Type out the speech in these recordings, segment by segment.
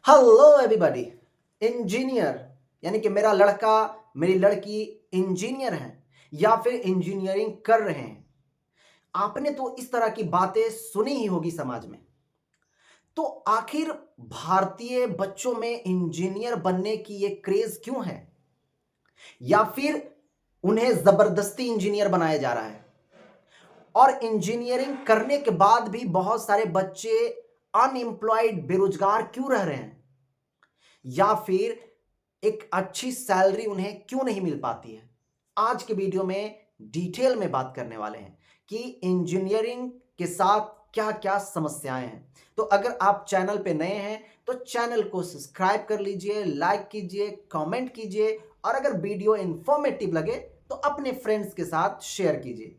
Hello everybody. Engineer यानी कि मेरा लड़का मेरी लड़की इंजीनियर हैं या फिर इंजीनियरिंग कर रहे हैं। आपने तो इस तरह की बातें सुनी ही होगी समाज में। तो आखिर भारतीय बच्चों में इंजीनियर बनने की ये क्रेज क्यों है, या फिर उन्हें जबरदस्ती इंजीनियर बनाया जा रहा है? और इंजीनियरिंग करने के बाद भी बहुत सारे बच्चे अनएम्प्लॉयड बेरोजगार क्यों रह रहे हैं, या फिर एक अच्छी सैलरी उन्हें क्यों नहीं मिल पाती है? आज के वीडियो में डिटेल में बात करने वाले हैं कि इंजीनियरिंग के साथ क्या-क्या समस्याएं हैं। तो अगर आप चैनल पे नए हैं तो चैनल को सब्सक्राइब कर लीजिए, लाइक कीजिए, कमेंट कीजिए और अगर वीडियो इंफॉर्मेटिव लगे तो अपने फ्रेंड्स के साथ शेयर कीजिए।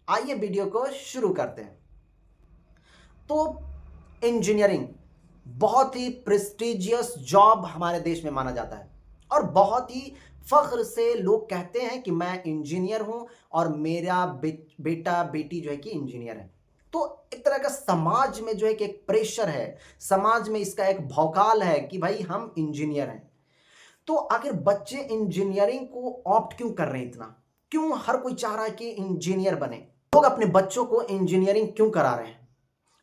आइए वीडियो को शुरू करते हैं। तो इंजीनियरिंग बहुत ही प्रेस्टिजियस जॉब हमारे देश में माना जाता है और बहुत ही फख्र से लोग कहते हैं कि मैं इंजीनियर हूं और मेरा बेटा बेटी जो है कि इंजीनियर है। तो एक तरह का समाज में जो है कि एक प्रेशर है, समाज में इसका एक भौकाल है कि भाई हम इंजीनियर हैं। तो आखिर बच्चे इंजीनियरिंग को ऑप्ट क्यों कर रहे हैं? इतना क्यों हर कोई चाह रहा है कि इंजीनियर बने? लोग अपने बच्चों को इंजीनियरिंग क्यों करा रहे हैं,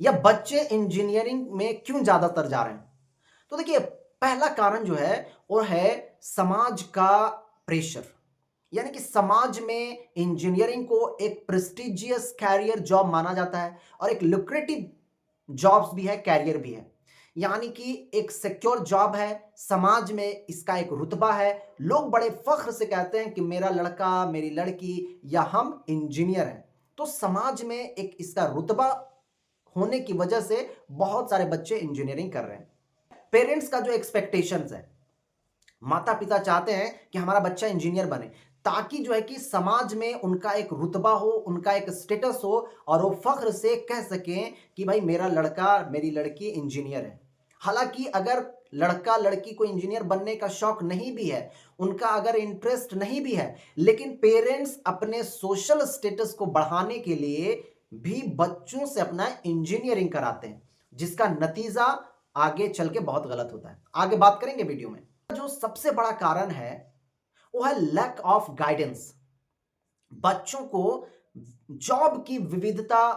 या बच्चे इंजीनियरिंग में क्यों ज्यादातर जा रहे हैं? तो देखिए, पहला कारण जो है वो है समाज का प्रेशर। यानी कि समाज में इंजीनियरिंग को एक प्रेस्टिजियस कैरियर जॉब माना जाता है और एक लुक्रेटिव जॉब्स भी है, कैरियर भी है। यानी कि एक सिक्योर जॉब है, समाज में इसका एक रुतबा है। लोग बड़े फख्र से कहते हैं कि मेरा लड़का मेरी लड़की या हम इंजीनियर हैं। तो समाज में एक इसका रुतबा होने की वजह से बहुत सारे बच्चे इंजीनियरिंग कर रहे हैं। पेरेंट्स का जो एक्सपेक्टेशंस है, माता पिता चाहते हैं कि हमारा बच्चा इंजीनियर बने ताकि जो है कि समाज में उनका एक रुतबा हो, उनका एक स्टेटस हो और वो फख्र से कह सकें कि भाई मेरा लड़का मेरी लड़की इंजीनियर है। हालांकि अगर लड़का लड़की को इंजीनियर बनने का शौक नहीं भी है, उनका अगर इंटरेस्ट नहीं भी है, लेकिन पेरेंट्स अपने सोशल स्टेटस को बढ़ाने के लिए भी बच्चों से अपना इंजीनियरिंग कराते हैं, जिसका नतीजा आगे चल के बहुत गलत होता है। आगे बात करेंगे वीडियो में। जो सबसे बड़ा कारण है वो है लैक ऑफ गाइडेंस। बच्चों को जॉब की विविधता,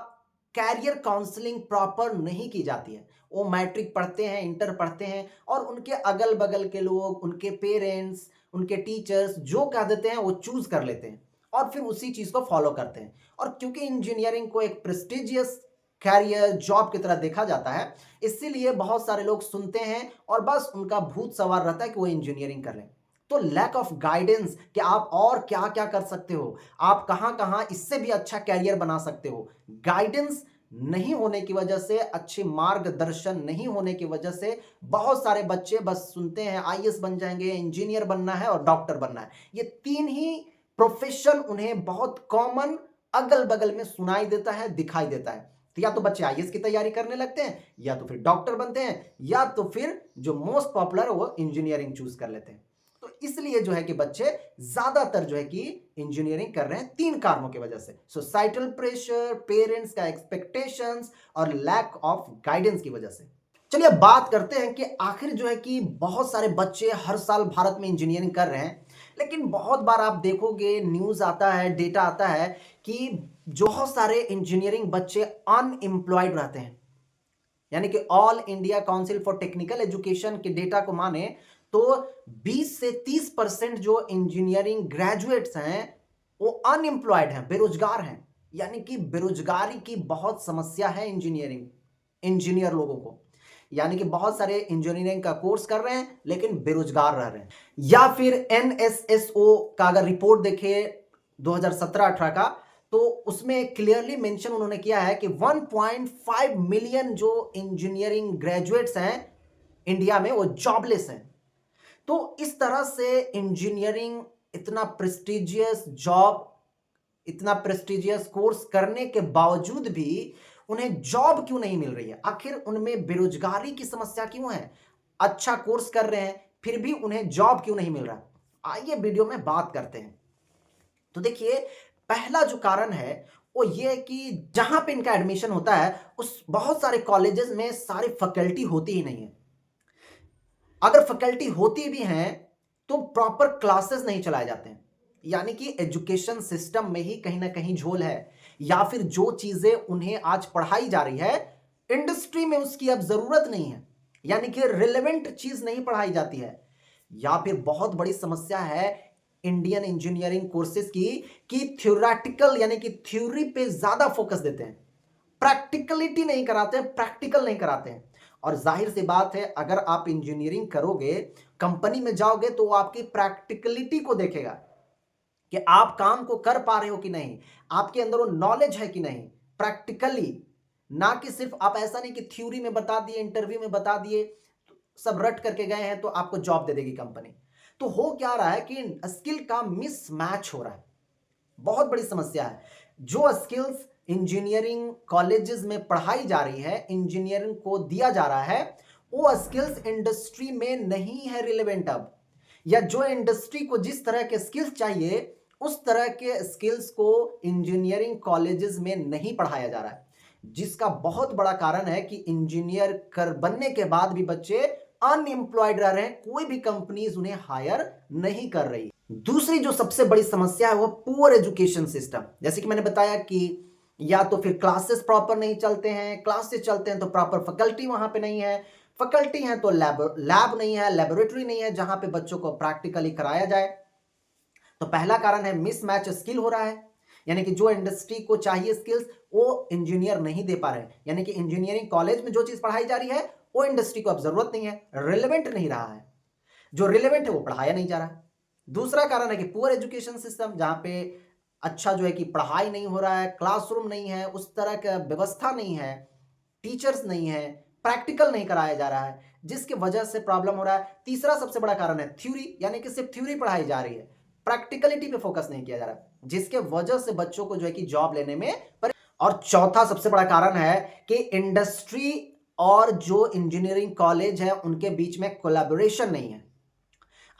कैरियर काउंसलिंग प्रॉपर नहीं की जाती है। वो मैट्रिक पढ़ते हैं, इंटर पढ़ते हैं और उनके अगल बगल के लोग, उनके पेरेंट्स, उनके टीचर्स जो कह देते हैं वो चूज कर लेते हैं और फिर उसी चीज को फॉलो करते हैं। और क्योंकि इंजीनियरिंग को एक प्रेस्टिजियस कैरियर जॉब की तरह देखा जाता है, इसीलिए बहुत सारे लोग सुनते हैं और बस उनका भूत सवार रहता है कि वो इंजीनियरिंग कर लें। तो लैक ऑफ गाइडेंस कि आप और क्या क्या कर सकते हो, आप कहां कहां इससे भी अच्छा कैरियर बना सकते हो, गाइडेंस नहीं होने की वजह से, अच्छे मार्गदर्शन नहीं होने की वजह से बहुत सारे बच्चे बस सुनते हैं आईएएस बन जाएंगे, इंजीनियर बनना है और डॉक्टर बनना है। ये तीन ही प्रोफेशन उन्हें बहुत कॉमन अगल बगल में सुनाई देता है, दिखाई देता है। तो या तो बच्चे आईएएस की तैयारी करने लगते हैं, या तो फिर डॉक्टर बनते हैं, या तो फिर जो मोस्ट पॉपुलर वो इंजीनियरिंग चूज कर लेते हैं। तो इसलिए जो है कि बच्चे ज्यादातर जो है कि इंजीनियरिंग कर रहे हैं तीन कारणों की वजह से: सोसाइटल प्रेशर, पेरेंट्स का एक्सपेक्टेशंस और लैक ऑफ गाइडेंस की वजह से। चलिए अब बात करते हैं कि आखिर जो है कि बहुत सारे बच्चे हर साल भारत में इंजीनियरिंग कर रहे हैं, लेकिन बहुत बार आप देखोगे, न्यूज आता है, डेटा आता है कि जो बहुत सारे इंजीनियरिंग बच्चे अनएम्प्लॉयड रहते हैं। यानी कि all India council for technical education के डेटा को माने तो 20 से 30% जो इंजीनियरिंग ग्रेजुएट्स हैं वो अनएम्प्लॉयड हैं, बेरोजगार हैं। यानी कि बेरोजगारी की बहुत समस्या है इंजीनियर लोगों को। यानी कि बहुत सारे इंजीनियरिंग का कोर्स कर रहे हैं लेकिन बेरोजगार रह रहे हैं। या फिर एनएसएसओ का अगर रिपोर्ट देखे 2017-18 का, तो उसमें क्लियरली मेंशन उन्होंने किया है कि 1.5 मिलियन जो इंजीनियरिंग ग्रेजुएट्स हैं इंडिया में वो जॉबलेस हैं। तो इस तरह से इंजीनियरिंग इतना प्रेस्टिजियस जॉब, इतना प्रेस्टिजियस कोर्स करने के बावजूद भी उन्हें जॉब क्यों नहीं मिल रही है? आखिर उनमें बेरोजगारी की समस्या क्यों है? अच्छा कोर्स कर रहे हैं फिर भी उन्हें जॉब क्यों नहीं मिल रहा? आइए वीडियो में बात करते हैं। तो देखिए, पहला जो कारण है वो ये है कि जहां पे इनका एडमिशन होता है उस बहुत सारे कॉलेजेस में सारी फैकल्टी होती ही नहीं है। अगर फैकल्टी होती भी हैं तो प्रॉपर क्लासेस नहीं चलाए जाते हैं, यानी कि एजुकेशन सिस्टम में ही कहीं ना कहीं झोल है, या फिर जो चीजें उन्हें आज पढ़ाई जा रही है इंडस्ट्री में उसकी अब जरूरत नहीं है, यानी कि रिलेवेंट चीज नहीं पढ़ाई जाती है। या फिर बहुत बड़ी समस्या है इंडियन इंजीनियरिंग कोर्सेज की कि थ्योरेटिकल यानी कि थ्योरी पे ज्यादा फोकस देते हैं, प्रैक्टिकलिटी नहीं कराते हैं, प्रैक्टिकल नहीं कराते हैं। और जाहिर सी बात है अगर आप इंजीनियरिंग करोगे, कंपनी में जाओगे तो वो आपकी प्रैक्टिकलिटी को देखेगा कि आप काम को कर पा रहे हो कि नहीं, आपके अंदर वो नॉलेज है कि नहीं प्रैक्टिकली, ना कि सिर्फ आप ऐसा नहीं कि थ्योरी में बता दिए, इंटरव्यू में बता दिए, सब रट करके गए हैं तो आपको जॉब दे देगी कंपनी। तो हो क्या रहा है कि स्किल का मिसमैच हो रहा है, बहुत बड़ी समस्या है। जो स्किल्स इंजीनियरिंग कॉलेजेस में पढ़ाई जा रही है, इंजीनियरिंग को दिया जा रहा है, वो स्किल्स इंडस्ट्री में नहीं है रिलेवेंट अब, या जो इंडस्ट्री को जिस तरह के स्किल्स चाहिए उस तरह के स्किल्स को इंजीनियरिंग कॉलेजेस में नहीं पढ़ाया जा रहा है, जिसका बहुत बड़ा कारण है कि इंजीनियर कर बनने के बाद भी बच्चे अनएम्प्लॉयड रह रहे हैं, कोई भी कंपनीज उन्हें हायर नहीं कर रही। दूसरी जो सबसे बड़ी समस्या है वो पुअर एजुकेशन सिस्टम। जैसे कि मैंने बताया कि या तो फिर क्लासेस प्रॉपर नहीं चलते हैं, क्लासेस चलते हैं तो प्रॉपर फैकल्टी वहां पे नहीं है, फैकल्टी है तो लैब नहीं है, लेबोरेटरी नहीं है जहां पे बच्चों को प्रैक्टिकली कराया जाए। तो पहला कारण है मिसमैच स्किल हो रहा है, यानी कि जो इंडस्ट्री को चाहिए स्किल्स वो इंजीनियर नहीं दे पा रहे हैं, यानी कि इंजीनियरिंग कॉलेज में जो चीज पढ़ाई जा रही है वो इंडस्ट्री को अब जरूरत नहीं है, रिलेवेंट नहीं रहा है, जो रिलेवेंट है वो पढ़ाया नहीं जा रहा है। दूसरा कारण है कि पुअर एजुकेशन सिस्टम, जहां पे अच्छा जो है कि पढ़ाई नहीं हो रहा है, क्लासरूम नहीं है, उस तरह का व्यवस्था नहीं है, टीचर्स नहीं है, प्रैक्टिकल नहीं कराया जा रहा है, जिसकी वजह से प्रॉब्लम हो रहा है। तीसरा सबसे बड़ा कारण है थ्योरी, यानी कि सिर्फ थ्योरी पढ़ाई जा रही है, प्रैक्टिकलिटी पे फोकस नहीं किया जा रहा, जिसके वजह से बच्चों को जो है कि जॉब लेने में और चौथा सबसे बड़ा कारण है कि इंडस्ट्री और जो इंजीनियरिंग कॉलेज है उनके बीच में कोलैबोरेशन नहीं है।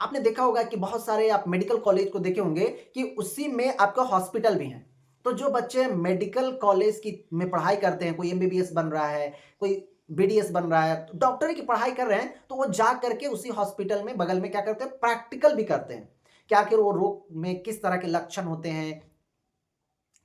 आपने देखा होगा कि बहुत सारे आप मेडिकल कॉलेज को देखे होंगे कि उसी में आपका हॉस्पिटल भी है। तो जो बच्चे मेडिकल कॉलेज की में पढ़ाई करते हैं, कोई एमबीबीएस बन रहा है, कोई बीडीएस बन रहा है, तो डॉक्टरी की पढ़ाई कर रहे हैं, तो वो जा करके उसी हॉस्पिटल में बगल में क्या करते हैं, प्रैक्टिकल भी करते हैं कि आखिर वो रोग में किस तरह के लक्षण होते हैं,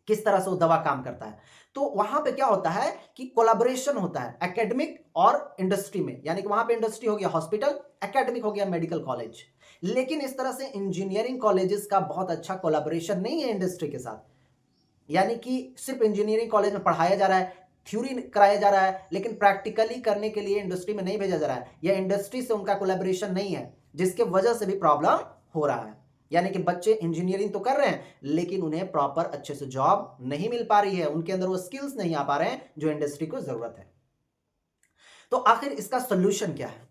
किस तरह से वो दवा काम करता है। तो वहां पे क्या होता है कि कोलैबोरेशन होता है एकेडमिक और इंडस्ट्री में, यानी कि वहां पे इंडस्ट्री हो गया हॉस्पिटल, एकेडमिक हो गया मेडिकल कॉलेज। लेकिन इस तरह से इंजीनियरिंग कॉलेजेस का बहुत अच्छा कोलैबोरेशन नहीं है इंडस्ट्री के साथ, यानी कि सिर्फ इंजीनियरिंग कॉलेज में पढ़ाया जा रहा है, थ्योरी कराया जा रहा है, लेकिन प्रैक्टिकली करने के लिए इंडस्ट्री में नहीं भेजा जा रहा है, या इंडस्ट्री से उनका कोलैबोरेशन नहीं है, जिसके वजह से भी प्रॉब्लम हो रहा है। यानी कि बच्चे इंजीनियरिंग तो कर रहे हैं लेकिन उन्हें प्रॉपर अच्छे से जॉब नहीं मिल पा रही है, उनके अंदर वो स्किल्स नहीं आ पा रहे हैं जो इंडस्ट्री को जरूरत है। तो आखिर इसका सोल्यूशन क्या है?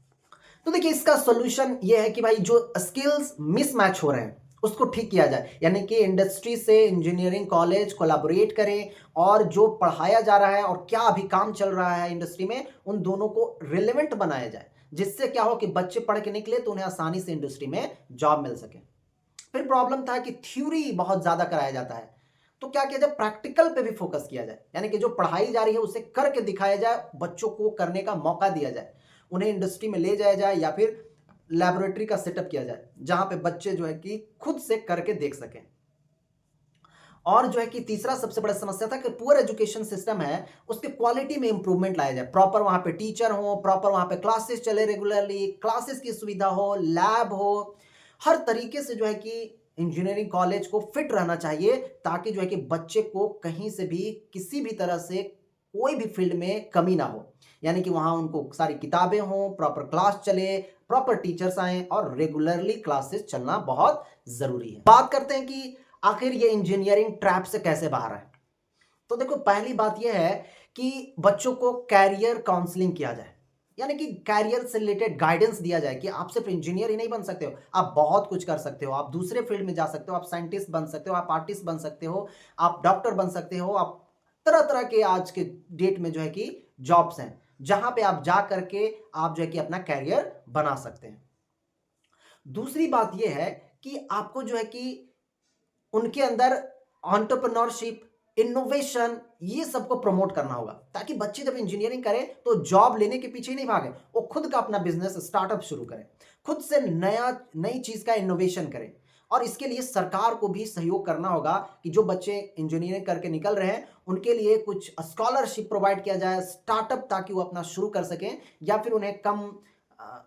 तो देखिए इसका सोल्यूशन ये है कि भाई जो स्किल्स मिसमैच हो रहे हैं उसको ठीक किया जाए, यानी कि इंडस्ट्री से इंजीनियरिंग कॉलेज कोलैबोरेट करें और जो पढ़ाया जा रहा है और क्या अभी काम चल रहा है इंडस्ट्री में उन दोनों को रिलेवेंट बनाया जाए, जिससे क्या हो कि बच्चे पढ़ के निकले तो उन्हें आसानी से इंडस्ट्री में जॉब मिल सके। फिर प्रॉब्लम था कि थ्योरी बहुत ज्यादा कराया जाता है, तो क्या किया जाए, प्रैक्टिकल पे भी फोकस किया जाए, यानी कि जो पढ़ाई जा रही है उसे करके दिखाया जाए, बच्चों को करने का मौका दिया जाए, उन्हें इंडस्ट्री में ले जाया जाए या फिर लैबोरेटरी का सेटअप किया जाए जहां पे बच्चे जो है कि खुद से करके देख सकें। और जो है कि तीसरा सबसे बड़ा समस्या था कि पुअर एजुकेशन सिस्टम है उसके क्वालिटी में इंप्रूवमेंट लाया जाए, प्रॉपर वहां पे टीचर हो, प्रॉपर वहां पे क्लासेस चले, रेगुलरली क्लासेस की सुविधा हो, लैब हो, हर तरीके से जो है कि इंजीनियरिंग कॉलेज को फिट रहना चाहिए, ताकि जो है कि बच्चे को कहीं से भी किसी भी तरह से कोई भी फील्ड में कमी ना हो, यानी कि वहां उनको सारी किताबें हों, प्रॉपर क्लास चले, प्रॉपर टीचर्स आए और रेगुलरली क्लासेस चलना बहुत जरूरी है। बात करते हैं कि आखिर ये इंजीनियरिंग ट्रैप से कैसे बाहर है। तो देखो पहली बात यह है कि बच्चों को कैरियर काउंसलिंग किया जाए, यानी कि कैरियर से रिलेटेड गाइडेंस दिया जाए कि आप सिर्फ इंजीनियर ही नहीं बन सकते हो, आप बहुत कुछ कर सकते हो, आप दूसरे फील्ड में जा सकते हो, आप साइंटिस्ट बन सकते हो, आप आर्टिस्ट बन सकते हो, आप डॉक्टर बन सकते हो, आप तरह तरह के आज के डेट में जो है कि जॉब्स हैं जहां पे आप जा करके आप जो है कि अपना कैरियर बना सकते हैं। दूसरी बात यह है कि आपको जो है कि उनके अंदर एंटरप्रेन्योरशिप इनोवेशन, ये सबको प्रमोट करना होगा ताकि बच्चे जब इंजीनियरिंग करें तो जॉब लेने के पीछे नहीं भागे, वो खुद का अपना बिजनेस स्टार्टअप शुरू करें, खुद से नई चीज का इनोवेशन करें। और इसके लिए सरकार को भी सहयोग करना होगा कि जो बच्चे इंजीनियरिंग करके निकल रहे हैं उनके लिए कुछ स्कॉलरशिप प्रोवाइड किया जाए, स्टार्टअप, ताकि वो अपना शुरू कर सकें, या फिर उन्हें कम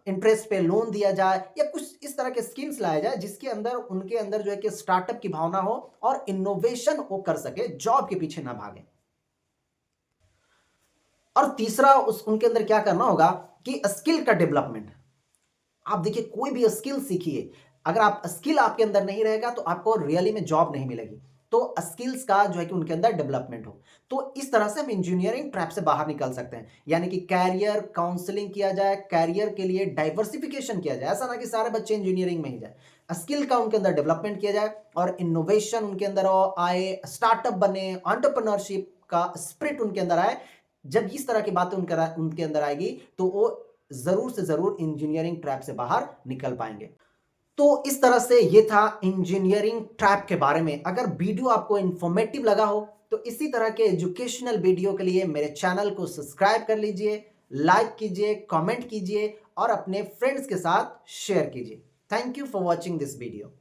इंटरेस्ट पे लोन दिया जाए, या कुछ इस तरह के स्कीम्स लाया जाए जिसके अंदर उनके अंदर जो है कि स्टार्टअप की भावना हो और इनोवेशन वो कर सके, जॉब के पीछे ना भागे। और तीसरा उस उनके अंदर क्या करना होगा कि स्किल का डेवलपमेंट। आप देखिए, कोई भी स्किल सीखिए, अगर आप स्किल आपके अंदर नहीं रहेगा तो आपको रियली में जॉब नहीं मिलेगी। तो स्किल्स का जो है कि उनके अंदर डेवलपमेंट हो, तो इस तरह से हम इंजीनियरिंग ट्रैप से बाहर निकल सकते हैं। यानी कि कैरियर काउंसलिंग किया जाए, कैरियर के लिए डाइवर्सिफिकेशन किया जाए, ऐसा ना कि सारे बच्चे इंजीनियरिंग में ही जाए। स्किल का उनके अंदर डेवलपमेंट किया जाए और इनोवेशन उनके अंदर आए, स्टार्टअप बने, एंटरप्रेन्योरशिप का स्पिरिट उनके अंदर आए। जब इस तरह की बातें उनके अंदर आएगी तो वो जरूर से जरूर इंजीनियरिंग ट्रैप से बाहर निकल पाएंगे। तो इस तरह से ये था इंजीनियरिंग ट्रैप के बारे में। अगर वीडियो आपको इंफॉर्मेटिव लगा हो तो इसी तरह के एजुकेशनल वीडियो के लिए मेरे चैनल को सब्सक्राइब कर लीजिए, लाइक कीजिए, कमेंट कीजिए और अपने फ्रेंड्स के साथ शेयर कीजिए। Thank you for watching this video.